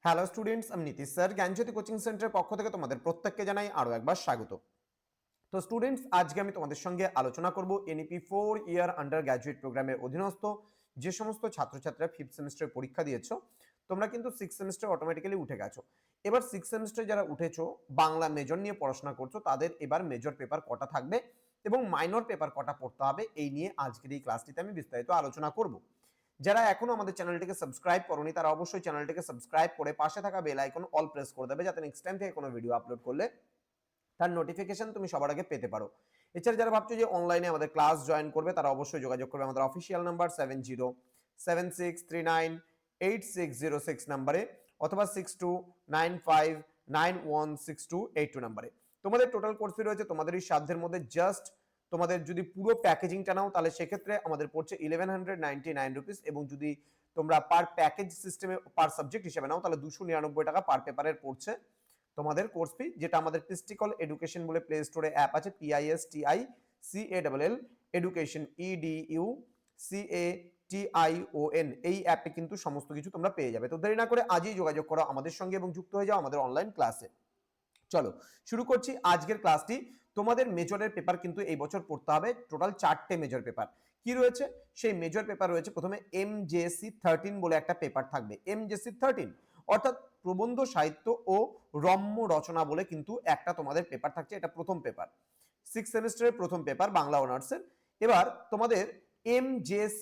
Hello students, আমি Nitish sir জ্ঞানজ্যোতি coaching সেন্টারের পক্ষ থেকে তোমাদের প্রত্যেককে জানাই আরও একবার স্বাগত। তো স্টুডেন্টস, আজকে আমি তোমাদের সঙ্গে আলোচনা করব এনইপি 4 ইয়ার আন্ডার গ্র্যাজুয়েট প্রোগ্রামের অধীনস্থ যে সমস্ত ছাত্রছাত্রীরা 5th সেমিস্টারে পরীক্ষা দিয়েছো, তোমরা কিন্তু 6th সেমিস্টার অটোমেটিক্যালি উঠে গেছো। এবার 6th সেমিস্টারে যারা উঠেছো, বাংলা মেজর নিয়ে পড়াশোনা করছো, তাদের এবার মেজর পেপার কটা থাকবে এবং মাইনর পেপার কটা পড়তে হবে, এই নিয়ে আজকের এই ক্লাসটিতে আমি বিস্তারিত আলোচনা করব। যারা এখনো আমাদের চ্যানেলটিকে সাবস্ক্রাইব করোনি, তারা অবশ্যই চ্যানেলটিকে সাবস্ক্রাইব করে পাশে থাকা বেল আইকন অল প্রেস করে দেবে, যাতে নেক্সট টাইম থেকে কোনো ভিডিও আপলোড করলে তার নোটিফিকেশন তুমি সবার আগে পেতে পারো। এছাড়া যারা ভাবছো যে অনলাইনে আমাদের ক্লাস জয়েন করবে, তারা অবশ্যই যোগাযোগ করবে আমাদের অফিসিয়াল নাম্বার 7076398606 নাম্বারে অথবা 6295916282 নাম্বারে। তোমাদের টোটাল কোর্স ফি রয়েছে তোমাদের এই সাধ্যের মধ্যে। জাস্ট তোমাদের যদি পুরো প্যাকেজিংটা নাও, তাহলে সেক্ষেত্রে আমাদের পড়ছে 1199 রুপিস, এবং যদি তোমরা পার প্যাকেজ সিস্টেমে পার সাবজেক্ট হিসেবে নাও, তাহলে 299 টাকা পার পেপারের পড়ছে তোমাদের কোর্স ফি, যেটা আমাদের পিস্টিকল এডুকেশন বলে প্লে স্টোরে অ্যাপ আছে, PISTICALL এডুকেশন EDUCATION, এই অ্যাপে কিন্তু সমস্ত কিছু তোমরা পেয়ে যাবে। তো দেরি না করে আজই যোগাযোগ করো আমাদের সঙ্গে এবং যুক্ত হয়ে যাও আমাদের অনলাইন ক্লাসে। চলো শুরু করছি আজকের ক্লাসটি। তোমাদের মেজরের পেপার কিন্তু এই বছর পড়তে হবে টোটাল 4টে মেজর পেপার। কি রয়েছে? সেই মেজর পেপার রয়েছে প্রথমে MJC 13 বলে একটা পেপার থাকবে। MJC 13 অর্থাৎ প্রবন্ধ সাহিত্য ও রম্য রচনা বলে কিন্তু একটা তোমাদের পেপার থাকছে, এটা প্রথম পেপার, 6 সেমিস্টারের প্রথম পেপার বাংলা অনার্সের। এবার তোমাদের MJC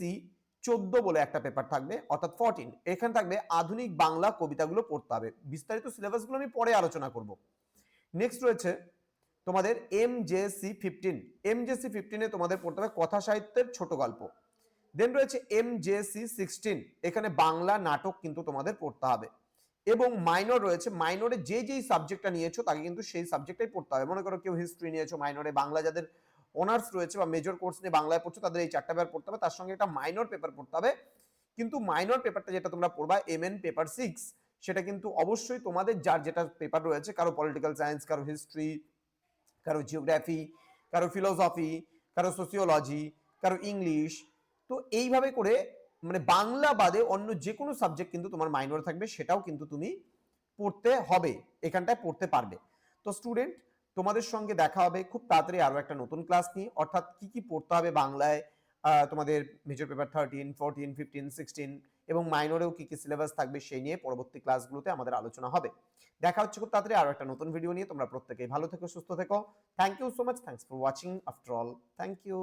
14 বলে একটা পেপার থাকবে, অর্থাৎ 14, এখানে থাকবে আধুনিক বাংলা কবিতাগুলো পড়তে হবে। বিস্তারিত সিলেবাসগুলো আমি পরে আলোচনা করব। নেক্সট রয়েছে তোমাদের MJC 15। MJC 15 এ তোমাদের পড়তে হবে কথা সাহিত্যের ছোট গল্প। দেন রয়েছে MJC 16, এখানে বাংলা নাটক কিন্তু তোমাদের পড়তে হবে। এবং মাইনর রয়েছে, মাইনরে যে যেই সাবজেক্টটা নিয়েছো তাকে কিন্তু সেই সাবজেক্টটাই পড়তে হবে। মনে করো কেউ হিস্ট্রি নিয়েছো মাইনরে, বাংলা যাদের অনার্স রয়েছে বা মেজর কোর্স নিয়ে বাংলায় পড়ছো, তাদের এই 4টা পেপার পড়তে হবে, তার সঙ্গে একটা মাইনর পেপার পড়তে হবে। কিন্তু মাইনর পেপারটা যেটা তোমরা পড়বা MN পেপার 6, সেটা কিন্তু অবশ্যই তোমাদের যার যেটা পেপার রয়েছে, কারো পলিটিক্যাল সায়েন্স, কারো হিস্ট্রি, কারো জিওগ্রাফি, কারো ফিলোসফি, কারো সোসিওলজি, কারো ইংলিশ, তো এইভাবে করে মানে বাংলা বাদে অন্য যে কোনো সাবজেক্ট কিন্তু তোমার মাইনর থাকবে, সেটাও কিন্তু তুমি পড়তে হবে, এখানটায় পড়তে পারবে। তো স্টুডেন্ট, তোমাদের সঙ্গে দেখা হবে খুব তাড়াতাড়ি আরো একটা নতুন ক্লাস নিয়ে, অর্থাৎ কি কি পড়তে হবে বাংলায়, তোমাদের মেজর পেপার 13, 14, 15, 16 এবং মাইনরেও কি কি সিলেবাস থাকবে সেই নিয়ে পরবর্তী ক্লাসগুলোতে আমাদের আলোচনা হবে। দেখা হচ্ছে খুব তাড়াতাড়ি আরো একটা নতুন ভিডিও নিয়ে। তোমরা প্রত্যেকেই ভালো থেকো, সুস্থ থেকো। Thank you so much, thanks for watching after all, thank you.